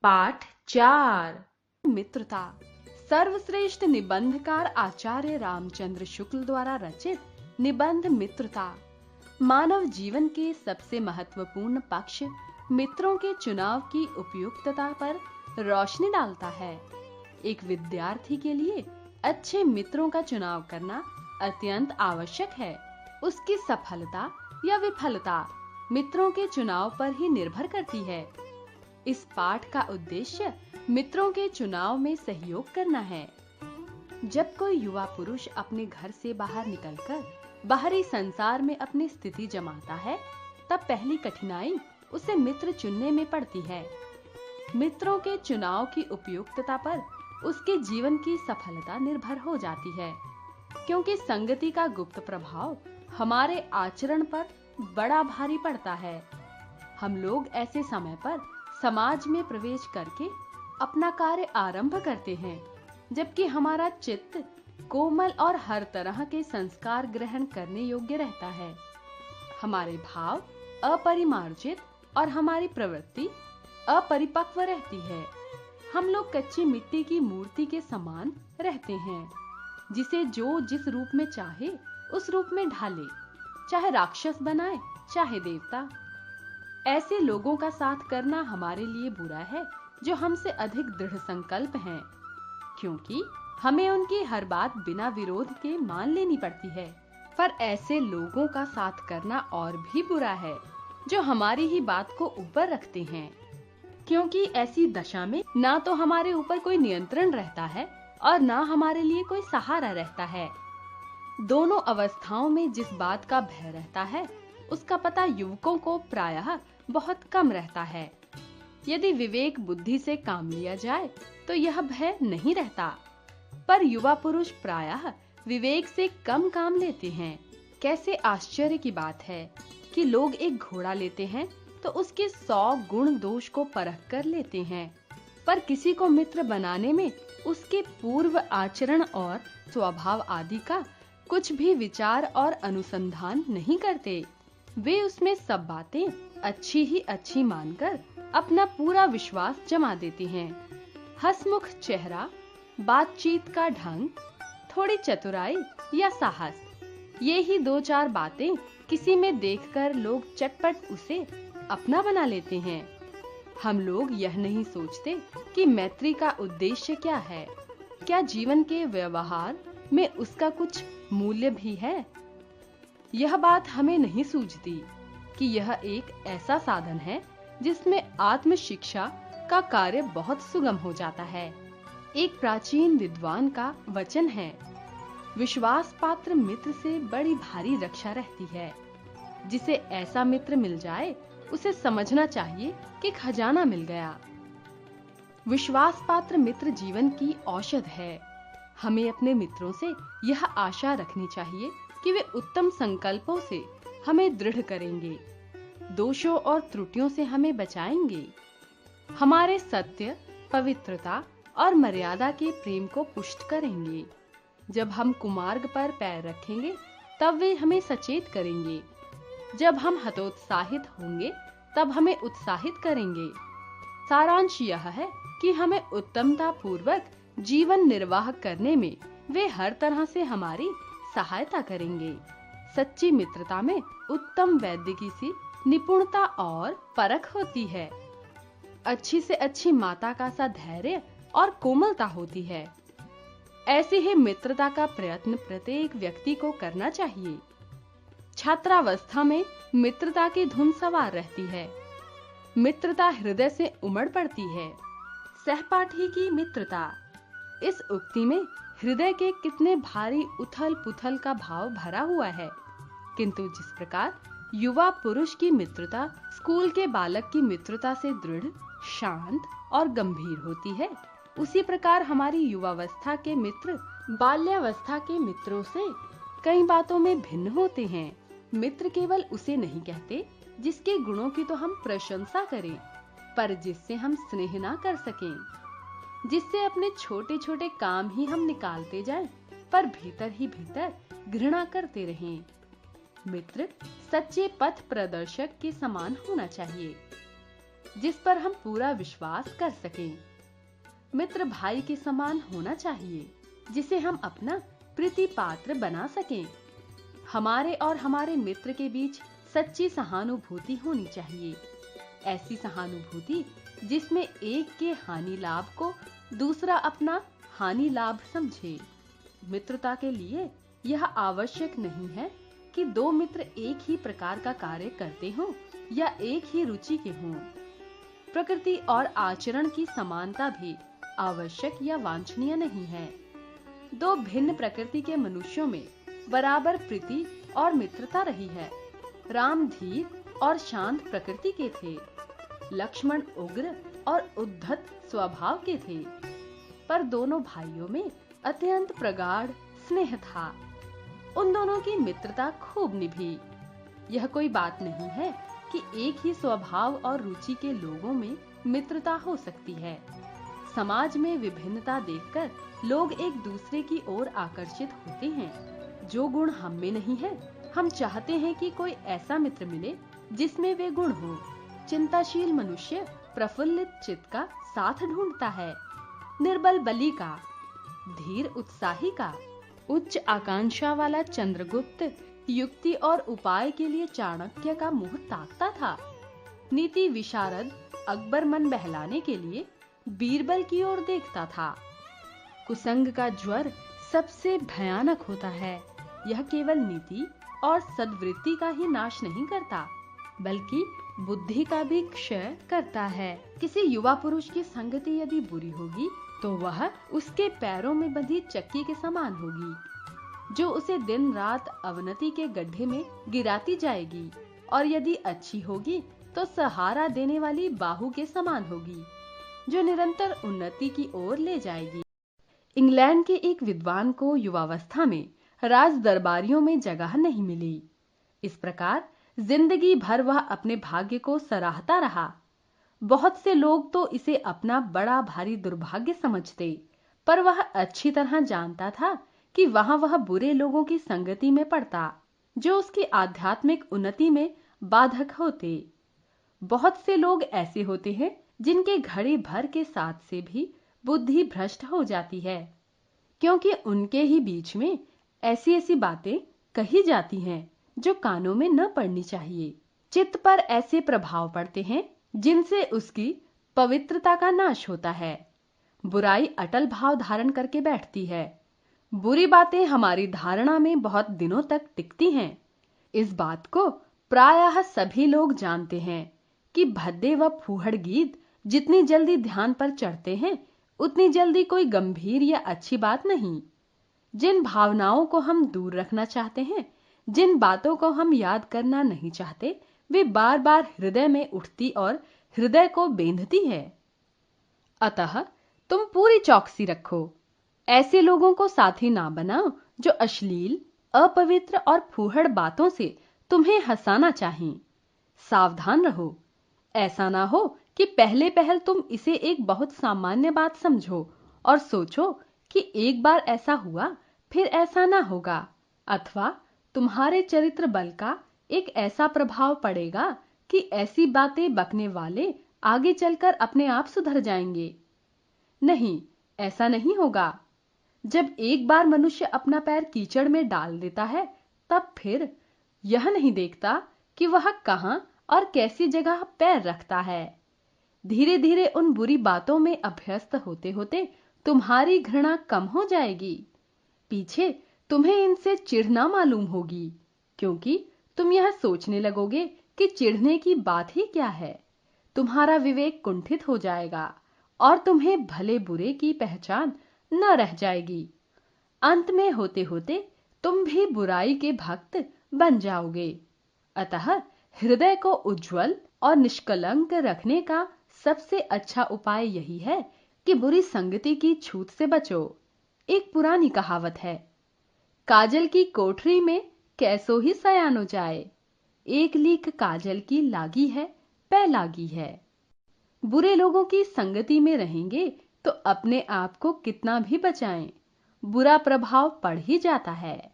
पाठ 4 मित्रता। सर्वश्रेष्ठ निबंधकार आचार्य रामचंद्र शुक्ल द्वारा रचित निबंध मित्रता मानव जीवन के सबसे महत्वपूर्ण पक्ष मित्रों के चुनाव की उपयुक्तता पर रोशनी डालता है। एक विद्यार्थी के लिए अच्छे मित्रों का चुनाव करना अत्यंत आवश्यक है। उसकी सफलता या विफलता मित्रों के चुनाव पर ही निर्भर करती है। इस पाठ का उद्देश्य मित्रों के चुनाव में सहयोग करना है। जब कोई युवा पुरुष अपने घर से बाहर निकलकर बाहरी संसार में अपनी स्थिति जमाता है, तब पहली कठिनाई उसे मित्र चुनने में पड़ती है। मित्रों के चुनाव की उपयुक्तता पर उसके जीवन की सफलता निर्भर हो जाती है, क्योंकि संगति का गुप्त प्रभाव हमारे आचरण पर बड़ा भारी पड़ता है। हम लोग ऐसे समय पर समाज में प्रवेश करके अपना कार्य आरंभ करते हैं, जबकि हमारा चित्त कोमल और हर तरह के संस्कार ग्रहण करने योग्य रहता है। हमारे भाव अपरिमार्जित और हमारी प्रवृत्ति अपरिपक्व रहती है। हम लोग कच्ची मिट्टी की मूर्ति के समान रहते हैं, जिसे जो जिस रूप में चाहे उस रूप में ढाले, चाहे राक्षस बनाए चाहे देवता। ऐसे लोगों का साथ करना हमारे लिए बुरा है जो हमसे अधिक दृढ़ संकल्प हैं, क्योंकि हमें उनकी हर बात बिना विरोध के मान लेनी पड़ती है। पर ऐसे लोगों का साथ करना और भी बुरा है जो हमारी ही बात को ऊपर रखते हैं, क्योंकि ऐसी दशा में ना तो हमारे ऊपर कोई नियंत्रण रहता है और ना हमारे लिए कोई सहारा रहता है। दोनों अवस्थाओं में जिस बात का भय रहता है, उसका पता युवकों को प्रायः बहुत कम रहता है। यदि विवेक बुद्धि से काम लिया जाए तो यह भय नहीं रहता, पर युवा पुरुष प्रायः विवेक से कम काम लेते हैं। कैसे आश्चर्य की बात है कि लोग एक घोड़ा लेते हैं तो उसके 100 गुण दोष को परख कर लेते हैं, पर किसी को मित्र बनाने में उसके पूर्व आचरण और स्वभाव आदि का कुछ भी विचार और अनुसंधान नहीं करते। वे उसमें सब बातें अच्छी ही अच्छी मानकर अपना पूरा विश्वास जमा देते हैं। हंसमुख चेहरा, बातचीत का ढंग, थोड़ी चतुराई या साहस, ये ही 2-4 बातें किसी में देखकर लोग चटपट उसे अपना बना लेते हैं। हम लोग यह नहीं सोचते कि मैत्री का उद्देश्य क्या है, क्या जीवन के व्यवहार में उसका कुछ मूल्य भी है। यह बात हमें नहीं सूझती कि यह एक ऐसा साधन है जिसमें आत्म शिक्षा का कार्य बहुत सुगम हो जाता है। एक प्राचीन विद्वान का वचन है, विश्वास पात्र मित्र से बड़ी भारी रक्षा रहती है। जिसे ऐसा मित्र मिल जाए उसे समझना चाहिए कि खजाना मिल गया। विश्वास पात्र मित्र जीवन की औषध है। हमें अपने मित्रों से यह आशा रखनी चाहिए कि वे उत्तम संकल्पों से हमें दृढ़ करेंगे, दोषों और त्रुटियों से हमें बचाएंगे, हमारे सत्य, पवित्रता और मर्यादा के प्रेम को पुष्ट करेंगे। जब हम कुमार्ग पर पैर रखेंगे तब वे हमें सचेत करेंगे। जब हम हतोत्साहित होंगे तब हमें उत्साहित करेंगे। सारांश यह है कि हमें उत्तमता पूर्वक जीवन निर्वाह करने में वे हर तरह से हमारी सहायता करेंगे। सच्ची मित्रता में उत्तम वैद्यकी सी निपुणता और परख होती है। अच्छी से अच्छी माता का सा धैर्य और कोमलता होती है। ऐसी ही मित्रता का प्रयत्न प्रत्येक व्यक्ति को करना चाहिए। छात्रावस्था में मित्रता की धुन सवार रहती है। मित्रता हृदय से उमड़ पड़ती है। सहपाठी की मित्रता, इस उक्ति में हृदय के कितने भारी उथल पुथल का भाव भरा हुआ है, किंतु जिस प्रकार युवा पुरुष की मित्रता स्कूल के बालक की मित्रता से दृढ़, शांत और गंभीर होती है, उसी प्रकार हमारी युवावस्था के मित्र बाल्यावस्था के मित्रों से कई बातों में भिन्न होते हैं। मित्र केवल उसे नहीं कहते जिसके गुणों की तो हम प्रशंसा करें, पर जिससे हम स्नेह ना कर सकें, जिससे अपने छोटे छोटे काम ही हम निकालते जाएं, पर भीतर ही भीतर घृणा करते रहें। मित्र सच्चे पथ प्रदर्शक के समान होना चाहिए। जिस पर हम पूरा विश्वास कर सकें। मित्र भाई के समान होना चाहिए, जिसे हम अपना प्रीति पात्र बना सकें। हमारे और हमारे मित्र के बीच सच्ची सहानुभूति होनी चाहिए। ऐसी सहानुभूति जिसमें एक के हानि लाभ को दूसरा अपना हानि लाभ समझे। मित्रता के लिए यह आवश्यक नहीं है कि दो मित्र एक ही प्रकार का कार्य करते हों या एक ही रुचि के हों। प्रकृति और आचरण की समानता भी आवश्यक या वांछनीय नहीं है। दो भिन्न प्रकृति के मनुष्यों में बराबर प्रीति और मित्रता रही है। राम धीर और शांत प्रकृति के थे, लक्ष्मण उग्र और उद्धत स्वभाव के थे, पर दोनों भाइयों में अत्यंत प्रगाढ़ स्नेह था। उन दोनों की मित्रता खूब निभी। यह कोई बात नहीं है कि एक ही स्वभाव और रुचि के लोगों में मित्रता हो सकती है। समाज में विभिन्नता देखकर लोग एक दूसरे की ओर आकर्षित होते हैं। जो गुण हम में नहीं है, हम चाहते हैं कि कोई ऐसा मित्र मिले जिसमें वे गुण हो। चिंताशील मनुष्य प्रफुल्लित चित्त का साथ ढूंढता है, निर्बल बलि का, धीर उत्साही का। उच्च आकांक्षा वाला चंद्रगुप्त युक्ति और उपाय के लिए चाणक्य का मुंह ताकता था। नीति विशारद अकबर मन बहलाने के लिए बीरबल की ओर देखता था। कुसंग का ज्वर सबसे भयानक होता है। यह केवल नीति और सद्वृत्ति का ही नाश नहीं करता, बल्कि बुद्धि का भी क्षय करता है। किसी युवा पुरुष की संगति यदि बुरी होगी तो वह उसके पैरों में बंधी चक्की के समान होगी, जो उसे दिन रात अवनति के गड्ढे में गिराती जाएगी, और यदि अच्छी होगी तो सहारा देने वाली बाहु के समान होगी, जो निरंतर उन्नति की ओर ले जाएगी। इंग्लैंड के एक विद्वान को युवावस्था में राज दरबारियों में जगह नहीं मिली। इस प्रकार जिंदगी भर वह अपने भाग्य को सराहता रहा। बहुत से लोग तो इसे अपना बड़ा भारी दुर्भाग्य समझते, पर वह अच्छी तरह जानता था कि वहां वह बुरे लोगों की संगति में पड़ता, जो उसकी आध्यात्मिक उन्नति में बाधक होते। बहुत से लोग ऐसे होते हैं जिनके घड़ी भर के साथ से भी बुद्धि भ्रष्ट हो जाती है, क्योंकि उनके ही बीच में ऐसी ऐसी बातें कही जाती हैं जो कानों में न पड़नी चाहिए। चित्त पर ऐसे प्रभाव पड़ते हैं जिनसे उसकी पवित्रता का नाश होता है। बुराई अटल भाव धारण करके बैठती है। बुरी बातें हमारी धारणा में बहुत दिनों तक टिकती हैं। इस बात को प्रायः सभी लोग जानते हैं कि भद्दे व फूहड़ गीत जितनी जल्दी ध्यान पर चढ़ते हैं, उतनी जल्दी कोई गंभीर या अच्छी बात नहीं। जिन भावनाओं को हम दूर रखना चाहते हैं, जिन बातों को हम याद करना नहीं चाहते, वे बार बार हृदय में उठती और हृदय को बेंधती है। अतः तुम पूरी चौकसी रखो। ऐसे लोगों को साथी ना बनाओ जो अश्लील, अपवित्र और फूहड़ बातों से तुम्हें हंसाना चाहें। सावधान रहो। ऐसा ना हो कि पहले पहल तुम इसे एक बहुत सामान्य बात समझो और सोचो कि एक बार ऐसा हुआ फिर ऐसा ना होगा, अथवा तुम्हारे चरित्र बल का एक ऐसा प्रभाव पड़ेगा कि ऐसी बातें बकने वाले आगे चलकर अपने आप सुधर जाएंगे। नहीं, ऐसा नहीं होगा। जब एक बार मनुष्य अपना पैर कीचड़ में डाल देता है, तब फिर यह नहीं देखता कि वह कहां और कैसी जगह पैर रखता है। धीरे धीरे उन बुरी बातों में अभ्यस्त होते होते तुम्हारी घृणा कम हो जाएगी। पीछे तुम्हें इनसे चिढ़ना मालूम होगी, क्योंकि तुम यह सोचने लगोगे कि चिढ़ने की बात ही क्या है। तुम्हारा विवेक कुंठित हो जाएगा और तुम्हें भले बुरे की पहचान न रह जाएगी। अंत में होते होते तुम भी बुराई के भक्त बन जाओगे। अतः हृदय को उज्जवल और निष्कलंक रखने का सबसे अच्छा उपाय यही है कि बुरी संगति की छूत से बचो। एक पुरानी कहावत है, काजल की कोठरी में कैसो ही सयानो जाए, एक लीक काजल की लागी है पै लागी है। बुरे लोगों की संगति में रहेंगे तो अपने आप को कितना भी बचाएं, बुरा प्रभाव पड़ ही जाता है।